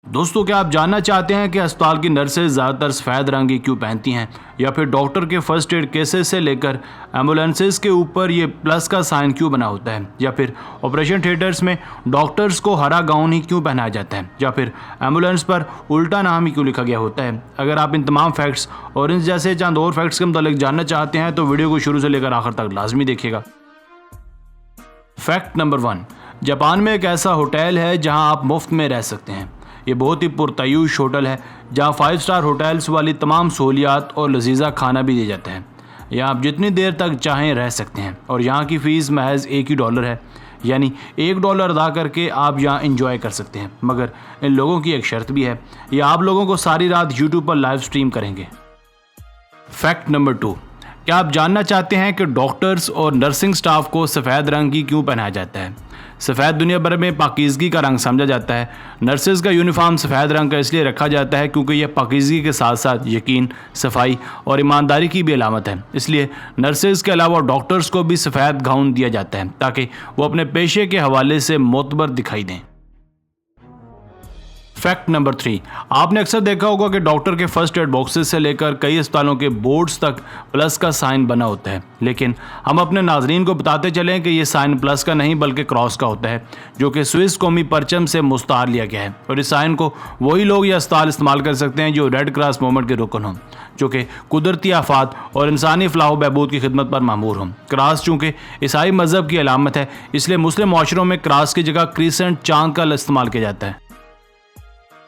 दोस्तों, क्या आप जानना चाहते हैं कि अस्पताल की नर्सेज ज़्यादातर सफ़ेद रंग ही क्यों पहनती हैं, या फिर डॉक्टर के फर्स्ट एड केसेस से लेकर एम्बुलेंसेज के ऊपर ये प्लस का साइन क्यों बना होता है, या फिर ऑपरेशन थिएटर्स में डॉक्टर्स को हरा गाउन ही क्यों पहनाया जाता है, या फिर एम्बुलेंस पर उल्टा नाम ही क्यों लिखा गया होता है। अगर आप इन तमाम फैक्ट्स और इन जैसे चंद और फैक्ट्स के मतलब जानना चाहते हैं तो वीडियो को शुरू से लेकर आखिर तक लाजमी देखिएगा। फैक्ट नंबर 1, जापान में एक ऐसा होटल है जहां आप मुफ्त में रह सकते हैं। ये बहुत ही पुरतयूश होटल है जहां 5 स्टार होटल्स वाली तमाम सहूलियात और लजीजा खाना भी दिया जाता है। यहाँ आप जितनी देर तक चाहें रह सकते हैं और यहाँ की फ़ीस महज $1 है, यानी $1 अदा करके आप यहाँ इंजॉय कर सकते हैं। मगर इन लोगों की एक शर्त भी है, ये आप लोगों को सारी रात यूट्यूब पर लाइव स्ट्रीम करेंगे। फैक्ट नंबर 2, क्या आप जानना चाहते हैं कि डॉक्टर्स और नर्सिंग स्टाफ को सफ़ेद रंग ही क्यों पहनाया जाता है। सफ़ेद दुनिया भर में पाकीज़गी का रंग समझा जाता है। नर्सेज का यूनिफॉर्म सफ़ेद रंग का इसलिए रखा जाता है क्योंकि यह पाकीज़गी के साथ साथ यकीन, सफाई और ईमानदारी की भी अलामत है। इसलिए नर्सेज के अलावा डॉक्टर्स को भी सफ़ेद गाउन दिया जाता है ताकि वो अपने पेशे के हवाले से मोतबर दिखाई दें। फैक्ट नंबर 3, आपने अक्सर देखा होगा कि डॉक्टर के फर्स्ट एड बॉक्सेस से लेकर कई अस्पतालों के बोर्ड्स तक प्लस का साइन बना होता है, लेकिन हम अपने नाजरीन को बताते चलें कि ये साइन प्लस का नहीं बल्कि क्रॉस का होता है, जो कि स्विस कौमी परचम से मुस्तार लिया गया है। और इस साइन को वही लोग या अस्पताल इस्तेमाल कर सकते हैं जो रेड क्रॉस मूवमेंट के रुकन हों, जो कि कुदरती आफात और इंसानी फलाह बहबूद की खिदमत पर मामूर हों। क्रॉस चूँकि ईसाई मजहब की अलामत है, इसलिए मुस्लिम माशरों में क्रॉस की जगह क्रिसेंट चांद का इस्तेमाल किया जाता है।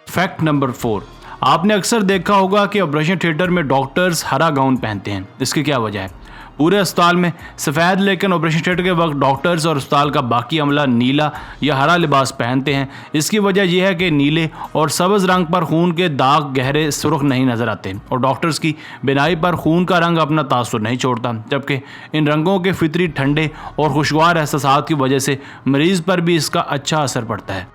फैक्ट नंबर 4, आपने अक्सर देखा होगा कि ऑपरेशन थिएटर में डॉक्टर्स हरा गाउन पहनते हैं। इसकी क्या वजह है? पूरे अस्पताल में सफ़ेद, लेकिन ऑपरेशन थिएटर के वक्त डॉक्टर्स और अस्पताल का बाकी अमला नीला या हरा लिबास पहनते हैं। इसकी वजह यह है कि नीले और सब्ज़ रंग पर खून के दाग गहरे सुर्ख नहीं नज़र आते और डॉक्टर्स की बिनाई पर खून का रंग अपना तासुर नहीं छोड़ता, जबकि इन रंगों के फितरी ठंडे और खुशगवार एहसास की वजह से मरीज़ पर भी इसका अच्छा असर पड़ता है।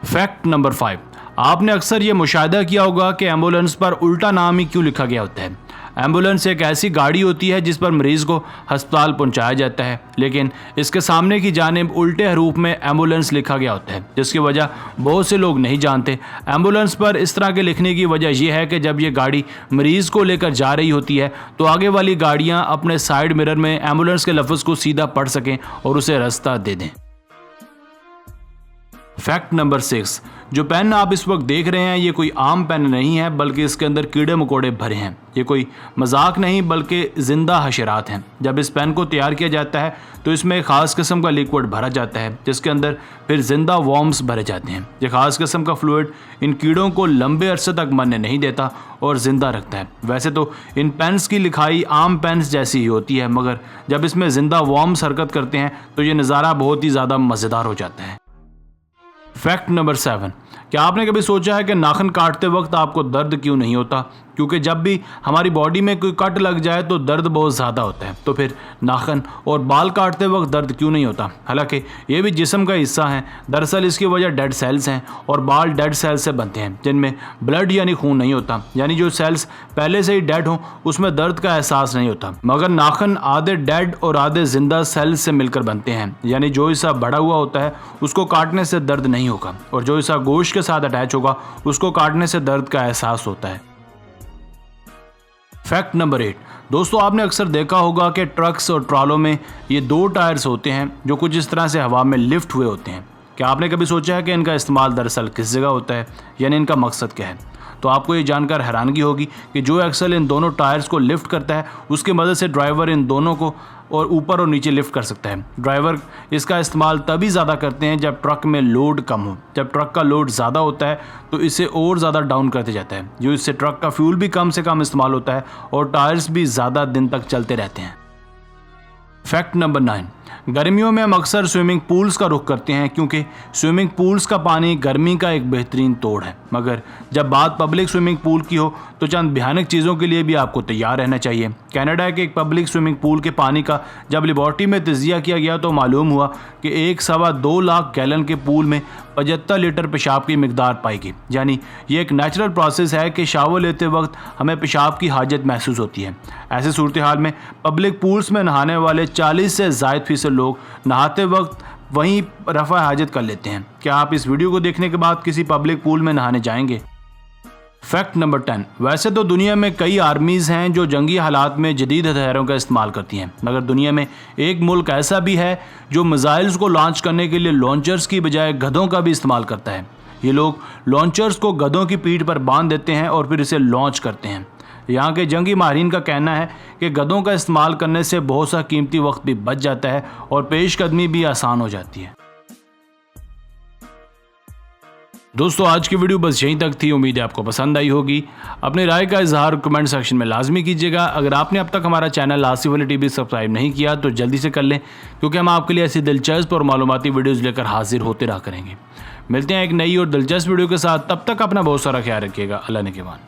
फैक्ट नंबर 5, आपने अक्सर ये मुशाहिदा किया होगा कि एम्बुलेंस पर उल्टा नाम ही क्यों लिखा गया होता है। एम्बुलेंस एक ऐसी गाड़ी होती है जिस पर मरीज़ को अस्पताल पहुंचाया जाता है, लेकिन इसके सामने की जानिब उल्टे हरूफ में एम्बुलेंस लिखा गया होता है, जिसकी वजह बहुत से लोग नहीं जानते। एम्बुलेंस पर इस तरह के लिखने की वजह यह है कि जब ये गाड़ी मरीज़ को लेकर जा रही होती है तो आगे वाली गाड़ियाँ अपने साइड मिरर में एम्बुलेंस के लफ्ज़ को सीधा पढ़ सकें और उसे रास्ता दे दें। फैक्ट नंबर 6, जो पेन आप इस वक्त देख रहे हैं ये कोई आम पेन नहीं है, बल्कि इसके अंदर कीड़े मकोड़े भरे हैं। ये कोई मजाक नहीं बल्कि ज़िंदा हशरात हैं। जब इस पेन को तैयार किया जाता है तो इसमें एक ख़ास किस्म का लिक्विड भरा जाता है जिसके अंदर फिर ज़िंदा वॉर्म्स भरे जाते हैं। ये ख़ास किस्म का फ्लूइड इन कीड़ों को लंबे अरसे तक मरने नहीं देता और ज़िंदा रखता है। वैसे तो इन पेन्स की लिखाई आम पेन्स जैसी ही होती है, मगर जब इसमें ज़िंदा वॉर्म्स हरकत करते हैं तो ये नज़ारा बहुत ही ज़्यादा मज़ेदार हो जाता है। फैक्ट नंबर 7, क्या आपने कभी सोचा है कि नाखून काटते वक्त आपको दर्द क्यों नहीं होता? क्योंकि जब भी हमारी बॉडी में कोई कट लग जाए तो दर्द बहुत ज़्यादा होता है, तो फिर नाखून और बाल काटते वक्त दर्द क्यों नहीं होता? हालांकि ये भी जिस्म का हिस्सा है। दरअसल इसकी वजह डेड सेल्स हैं और बाल डेड सेल्स से बनते हैं जिनमें ब्लड यानी खून नहीं होता, यानी जो सेल्स पहले से ही डेड हों उसमें दर्द का एहसास नहीं होता। मगर नाखून आधे डेड और आधे जिंदा सेल्स से मिलकर बनते हैं, यानी जो हिस्सा बड़ा हुआ होता है उसको काटने से दर्द नहीं होगा और जो हिस्सा गोश्त के साथ अटैच होगा उसको काटने से दर्द का एहसास होता है। फैक्ट नंबर 8, दोस्तों आपने अक्सर देखा होगा कि ट्रक्स और ट्रॉलों में ये 2 टायर्स होते हैं जो कुछ इस तरह से हवा में लिफ्ट हुए होते हैं। क्या आपने कभी सोचा है कि इनका इस्तेमाल दरअसल किस जगह होता है, यानी इनका मकसद क्या है? तो आपको ये जानकर हैरानगी होगी कि जो एक्सल इन दोनों टायर्स को लिफ्ट करता है उसकी मदद से ड्राइवर इन दोनों को और ऊपर और नीचे लिफ्ट कर सकता है। ड्राइवर इसका इस्तेमाल तभी ज़्यादा करते हैं जब ट्रक में लोड कम हो। जब ट्रक का लोड ज़्यादा होता है तो इसे और ज़्यादा डाउन करते जाता है, जो इससे ट्रक का फ्यूल भी कम से कम इस्तेमाल होता है और टायर्स भी ज़्यादा दिन तक चलते रहते हैं। फैक्ट नंबर 9, गर्मियों में हम अक्सर स्विमिंग पूल्स का रुख करते हैं क्योंकि स्विमिंग पूल्स का पानी गर्मी का एक बेहतरीन तोड़ है। मगर जब बात पब्लिक स्विमिंग पूल की हो तो चंद भयानक चीज़ों के लिए भी आपको तैयार रहना चाहिए। कनाडा के एक पब्लिक स्विमिंग पूल के पानी का जब लेबॉर्ट्री में तजिया किया गया तो मालूम हुआ कि 1.25 लाख गैलन के पूल में 75 लीटर पेशाब की मिकदार पाई गई। यानी ये एक नेचुरल प्रोसेस है कि शावर लेते वक्त हमें पेशाब की हाजत महसूस होती है। ऐसे सूरत हाल में पब्लिक पूल्स में नहाने वाले 40 से ज़ायद फीसद लोग नहाते वक्त वहीं रफ़ा हाजत कर लेते हैं। क्या आप इस वीडियो को देखने के बाद किसी पब्लिक पूल में नहाने जाएंगे? Fact number 10। वैसे तो दुनिया में कई आर्मीज़ हैं जो जंगी हालात में जदीद हथियारों का इस्तेमाल करती हैं, मगर दुनिया में एक मुल्क ऐसा भी है जो मिसाइल्स को लॉन्च करने के लिए लॉन्चर्स की बजाय गधों का भी इस्तेमाल करता है। ये लोग लॉन्चर्स को गधों की पीठ पर बांध देते हैं और फिर इसे लॉन्च करते हैं। यहाँ के जंगी माहिरीन का कहना है कि गधों का इस्तेमाल करने से बहुत सा कीमती वक्त भी बच जाता है और पेशकदमी भी आसान हो जाती है। दोस्तों, आज की वीडियो बस यहीं तक थी। उम्मीद है आपको पसंद आई होगी। अपनी राय का इजहार कमेंट सेक्शन में लाजमी कीजिएगा। अगर आपने अब तक हमारा channel Asif Ali TV subscribe नहीं किया तो जल्दी से कर लें, क्योंकि हम आपके लिए ऐसी दिलचस्प और मालूमाती वीडियोज़ लेकर हाजिर होते रहा करेंगे। मिलते हैं एक नई और दिलचस्प वीडियो के साथ। तब तक अपना बहुत सारा ख्याल रखिएगा। अल्लाह ने के मान।